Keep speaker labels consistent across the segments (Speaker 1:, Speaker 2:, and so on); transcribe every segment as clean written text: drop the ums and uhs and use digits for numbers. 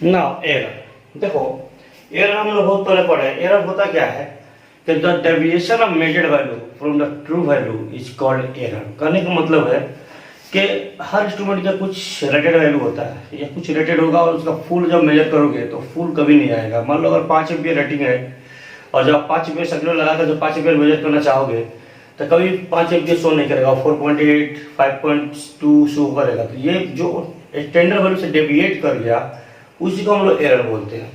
Speaker 1: ना एरर देखो, एरर हम लोग बहुत पहले पढ़े। एरर होता क्या है कि the deviation of measured value from the true value is called error. कहने का मतलब है कि हर इंस्ट्रूमेंट का कुछ रेटेड वैल्यू होता है या कुछ रेटेड होगा, और उसका फुल जब मेजर करोगे तो फुल कभी नहीं आएगा। मान लो अगर 5 एम्पियर रेटिंग है और जब 5 एम्पियर सर्कुलर लगाकर जब 5 एम्पियर मेजर करना चाहोगे तो कभी 5 एम्पियर शो नहीं करेगा, 4.8 5.2 शो करेगा। तो ये जो स्टैंडर्ड वैल्यू से डेविएट कर गया उसी को हम लोग एरर बोलते हैं।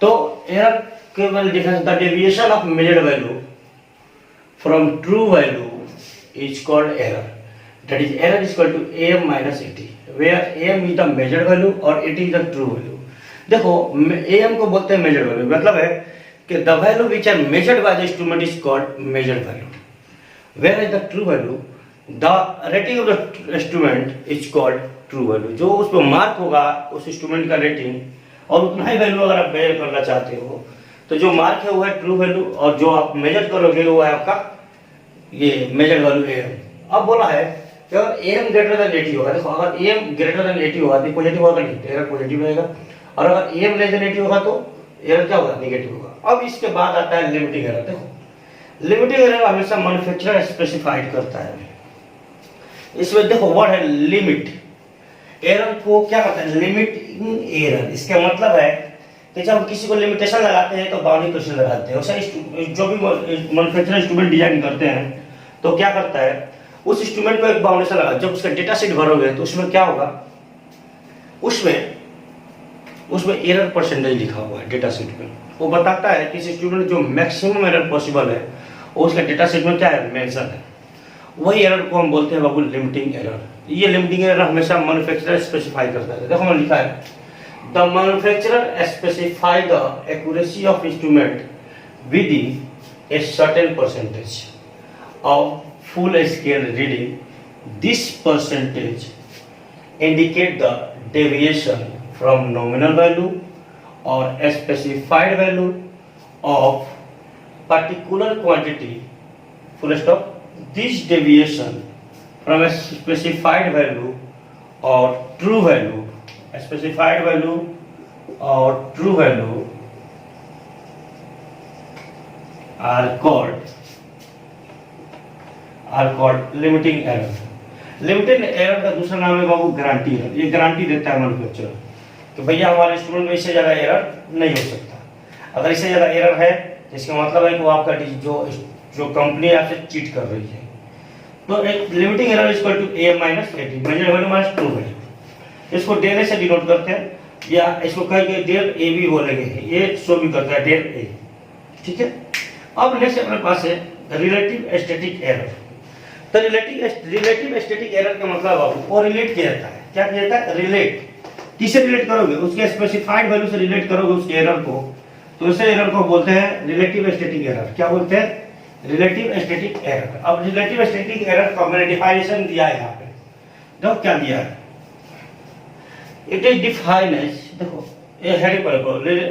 Speaker 1: तो एरर के well difference the deviation of measured value from true value is called error. That is error is equal to am minus 80 where am is the measured value और 80 इज द ट्रू वैल्यू। देखो am को बोलते हैं measured value, मतलब है कि the value which are measured by the instrument is called measured value, where is the true value the rating of the instrument is called true value. जो उस पर मार्क होगा उस इंस्ट्रूमेंट का रेटिंग और उतना ही वैल्यू अगर आप मेजर करना चाहते हो तो जो मार्क है वो है ट्रू वैल्यू, और जो आप मेजर करोगे वो है आपका ये मेजर वैल्यू am। अब बोला है कि अगर am ग्रेटर देन 80 होगा, देखो अगर am ग्रेटर देन 80 होगा तो पॉजिटिव होगा नहीं, एरर पॉजिटिव रहेगा, और अगर am लेस देन 80 होगा तो एरर क्या होगा, नेगेटिव होगा। अब इसके बाद आता है लिमिटिंग एरर। देखो लिमिटिंग एरर हमेशा मैन्युफैक्चरर स्पेसिफाइड करता है। इसमें देखो वर्ड है लिमिट। एरर को क्या करता है, लिमिटिंग एरर। इसका मतलब है कि जब किसी को लिमिटेशन लगाते हैं तो बाउंड्री कंडीशन लगाते हैं। वैसे जो भी मैन्युफैक्चरर इंस्ट्रूमेंट डिजाइन करते हैं तो क्या करता है, उस इंस्ट्रूमेंट को एक बाउंडेशन लगा, जब उसका डेटा शीट भरोगे तो उसमें क्या होगा, उसमें एरर परसेंटेज लिखा हुआ है डेटा शीट में। वो बताता है कि इस इंस्ट्रूमेंट जो मैक्सिमम एरर पॉसिबल है वो उसका डेटा शीट में क्या है, मेंशन है। वही एरर को हम बोलते हैं बाबू लिमिटिंग एरर। ये लिमिटिंग एरर हमेशा मैन्युफैक्चरर स्पेसिफाई करता है। देखो मैंने लिखा है the manufacturer specify the accuracy of instrument with in a certain percentage of full scale reading. This percentage indicate the deviation from nominal value or a specified value of particular quantity. Full stop. This deviation from a specified value or true value, a specified value or true value are called limiting error. Limiting error का दूसरा नाम है बाबू guarantee error. ये guarantee देता है manufacturer कि भैया हमारे इंस्ट्रूमेंट में इससे ज़्यादा एरर नहीं हो सकता। अगर इससे ज़्यादा एरर है तो इसका मतलब है कि वो आपका जो कंपनी आपसे चीट कर रही है। तो एक limiting error is equal to am minus 80 measure value minus true value. इसको डेल से डिनोट करते हैं या इसको कह के डेल ए भी बोलेंगे, ये शो भी करता है डेल ए। ठीक है, अब नेक्स्ट अपने पास है रिलेटिव स्टैटिक एरर। तो रिलेटिव स्टैटिक एरर का मतलब आपको वो रिलेट किया जाता है। क्या किया जाता है, रिलेट। किससे रिलेट करोगे, उसके स्पेसिफाइड वैल्यू से रिलेट करोगे उसके एरर को, तो उस एरर को बोलते हैं रिलेटिव स्टैटिक एरर। क्या बोलते हैं, रिलेटिव स्टैटिक एरर। अब रिलेटिव स्टैटिक एरर का मैंने डिफाइनेशन दिया है यहाँ पे, देखो क्या दिया है, इट इज डिफाइंड एज, देखो ये हेडिंग पर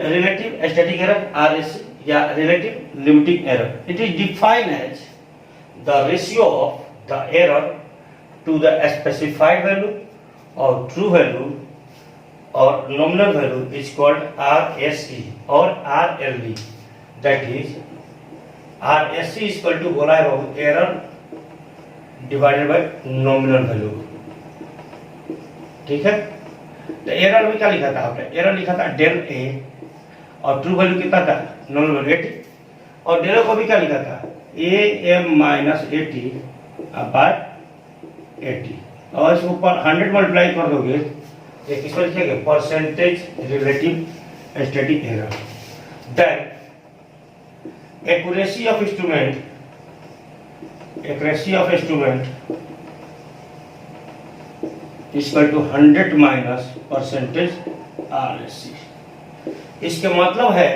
Speaker 1: रिलेटिव स्टैटिक एरर RSE या relative limiting error. It is defined as the ratio of the error to the specified value or true value or nominal value is called RSE or RLD. That is RSE is equal to बोला है बाबू error divided by nominal value। ठीक है, तो error में क्या लिखा था आपने, एरर लिखा था डेल ए और ट्रू वैल्यू कितना था, नॉमिनल वैल्यू 80, और डेल को भी क्या लिखा था am minus 80 by 80, और इसके ऊपर 100 मल्टीप्लाई कर दोगे एक इसमें लिखेंगे percentage relative static error. Then accuracy of instrument equal to 100 minus percentage RSE। इसके मतलब है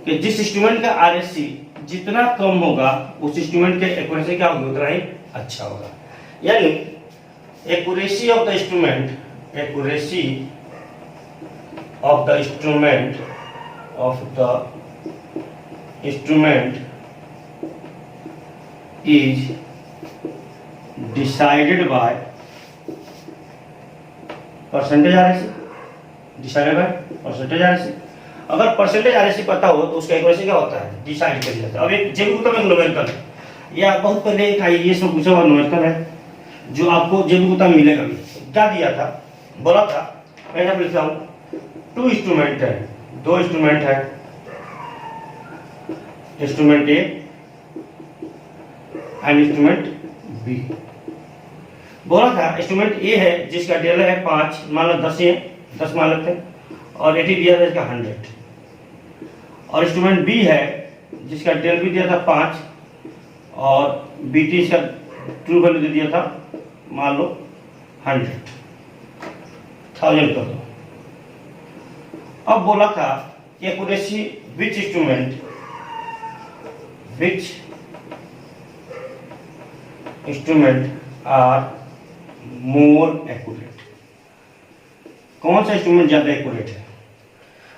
Speaker 1: कि जिस इंस्ट्रूमेंट का RSE जितना कम होगा उस इंस्ट्रूमेंट के एक्यूरेसी क्या होगी, उतना ही अच्छा होगा। यानी accuracy of the instrument is decided by percentage RSE decided by percentage RSC. अगर परसेंटेज आरएससी पता हो तो उसका एक्यूरेसी क्या होता है, डिसाइड कर दिया जाता है। अब एक जेबी गुप्ता में न्यूमेरिकल है, या बहुत पहले एक आईएएस में पूछा हुआ न्यूमेरिकल है जो आपको जेबी गुप्ता में मिलेगा भी। क्या दिया था, बोला था, मैं यहाँ लिखता हूँ 2 इंस्ट्रूमेंट है, 2 इंस्ट्रूमेंट है, instrument A and instrument B. बोला था इंस्ट्रूमेंट ए है जिसका डेल है 5, मान लो 10 है, 10 मान लेते हैं, और 80 दिया था इसका 100। और इंस्ट्रूमेंट बी है जिसका डेल भी दिया था 5 और बीटी इसका ट्रू वैल्यू दे दिया था मान लो 100,000 कर दो। अब बोला था accuracy which instrument are more accurate, कौन सा इंस्ट्रूमेंट ज्यादा एक्यूरेट है।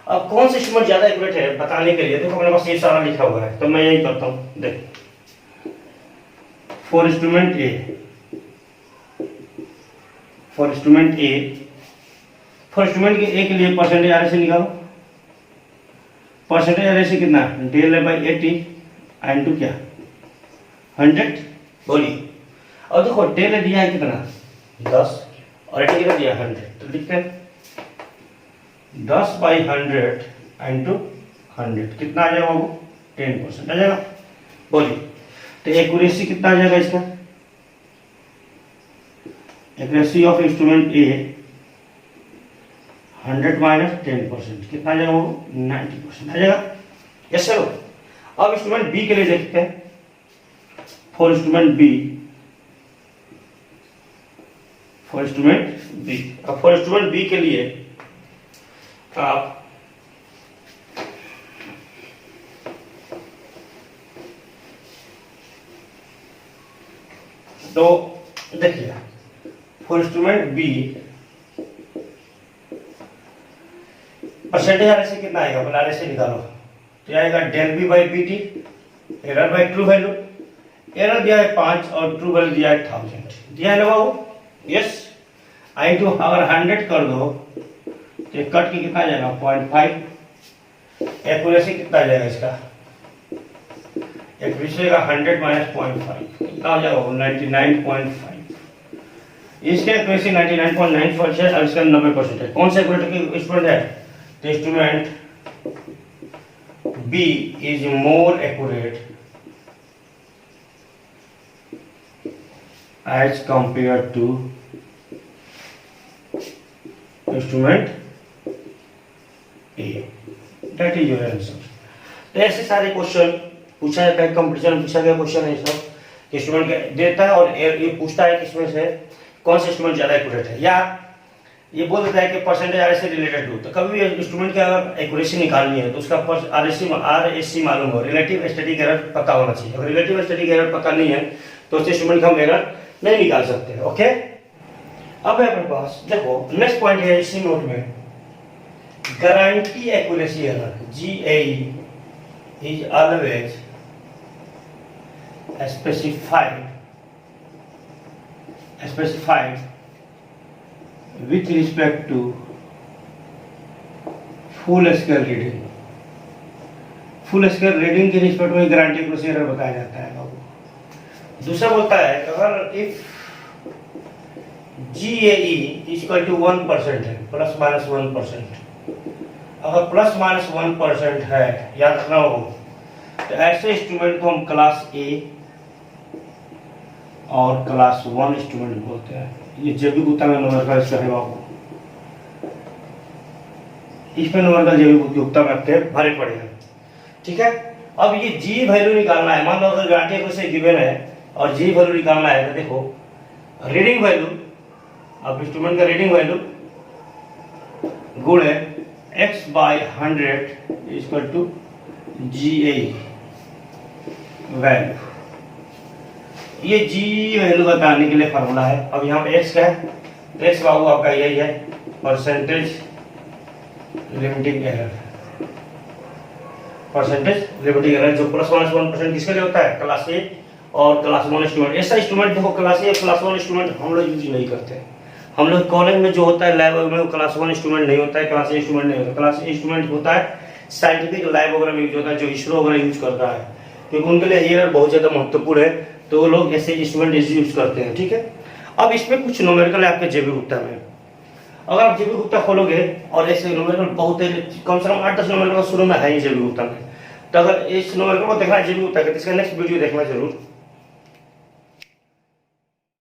Speaker 1: अब कौन सा इंस्ट्रूमेंट ज्यादा एक्यूरेट है बताने के लिए देखो मेरे पास ये सारा लिखा हुआ है, तो मैं यही करता हूं। देख, for instrument A, for instrument A के लिए परसेंटेज आरएससी निकालो। परसेंटेज आरएससी कितना है, डेल है बाई 80 एंड टू क्या 100। बोलिए, अब देखो डेल दिया है कितना 10 और 80 कितना दिया 100, तो लिखते हैं 10 बाई 100 एंड टू 100 कितना आ जाएगा वो 10% आ जाएगा। बोलिए, तो एक्यूरेसी कितना आ जाएगा इसका, accuracy of instrument A 100 minus 10% कितना आ जाएगा वो 90% आ जाएगा। Yes sir. अब इंस्ट्रूमेंट बी के लिए देखते हैं, फॉर इंस्ट्रूमेंट बी, अब फॉर इंस्ट्रूमेंट बी के लिए आप तो देखिए for instrument B percentage RSC कितना आएगा, बोला आरएससी निकालो, तो आएगा del B by B T, error by true value. Error दिया है 5 और ट्रू वैल्यू दिया है 1000 दिया है ना बाबू। यस, आई टू अगर 100 कर दो तो कट के कितना आ जाएगा 0.5। एक्यूरेसी कितना आ जाएगा इसका, एक्यूरेसी का 100 माइनस 0.5 कितना हो जाएगा 99.5। इसके एक्यूरेसी 99.9% और इसका 90% है। कौन सा एक्यूरेट स्टूडेंट है, तो instrument B is more accurate as compare to instrument A, that is your answer. तो ऐसे सारे क्वेश्चन पूछा जाता है, कंपटीशन में पूछा गया क्वेश्चन है सब, इंस्ट्रूमेंट देता है और ये पूछता है कि इसमें से कौन सा इंस्ट्रूमेंट ज्यादा एक्यूरेट है, या ये बोल देता है कि परसेंटेज आरएससी रिलेटेड टू। तो कभी भी इंस्ट्रूमेंट की अगर एक्यूरेसी निकालनी है तो उसका आरएससी मालूम हो, रिलेटिव स्टैटिक एरर पता होना चाहिए। अगर रिलेटिव स्टैटिक एरर पता नहीं है तो उस इंस्ट्रूमेंट का हम एरर नहीं निकाल सकते। ओके, अब है अपने पास देखो नेक्स्ट पॉइंट है इसी नोट में, guarantee accuracy error GAE is always specified with respect to full scale reading। Full scale reading के रिस्पेक्ट में गारंटी एक्यूरेसी एरर बताया जाता है बाबू। दूसरा बोलता है अगर इफ GAE इक्वल टू 1% है, प्लस माइनस 1%, अगर प्लस माइनस 1% है, याद रखना हो, तो ऐसे इंस्ट्रूमेंट को हम क्लास ए और क्लास 1 इंस्ट्रूमेंट बोलते हैं। ये जेबी गुप्ता में नंबर का इसका है बाबू, इसमें नंबर का जेबी गुप्ता में आपके भरे पड़े हैं। ठीक है, अब ये जी वैल्यू निकालना है। मान लो अगर गारंटी एक्यूरेसी गिवन है और जी वैल्यू निकालना है, तो देखो रीडिंग वैल्यू, अब इंस्ट्रूमेंट का रीडिंग वैल्यू गुणे x by 100 equal to GAE value. ये जी वैल्यू बताने के लिए फॉर्मूला है। अब यहाँ पे x का है, तो x बाबू आपका यही है, percentage limiting error. Percentage limiting error जो प्लस माइनस 1% किसके लिए होता है, क्लास ए और क्लास 1 इंस्ट्रूमेंट। ऐसा इंस्ट्रूमेंट देखो क्लास ए क्लास 1 इंस्ट्रूमेंट हम लोग यूज नहीं करते, हम लोग कॉलेज में जो होता है लैब में, वो क्लास 1 इंस्ट्रूमेंट नहीं होता है, क्लास ए इंस्ट्रूमेंट नहीं होता। क्लास ए इंस्ट्रूमेंट होता है साइंटिफिक लैब वगैरह में यूज होता है, जो इसरो वगैरह यूज करता है, क्योंकि उनके लिए एयर बहुत ज़्यादा महत्वपूर्ण है, तो वो लोग ऐसे इंस्ट्रूमेंट यूज करते हैं। ठीक है, अब इसमें कुछ न्यूमेरिकल है आपके जेबी गुप्ता में। अगर आप जेबी गुप्ता खोलोगे और ऐसे न्यूमेरिकल बहुत कम से कम 8-10 न्यूमेरिकल शुरू में है ही जेबी गुप्ता में, तो अगर इस न्यूमेरिकल को देखना है जेबी गुप्ता के, तो इसका नेक्स्ट वीडियो देखना जरूर।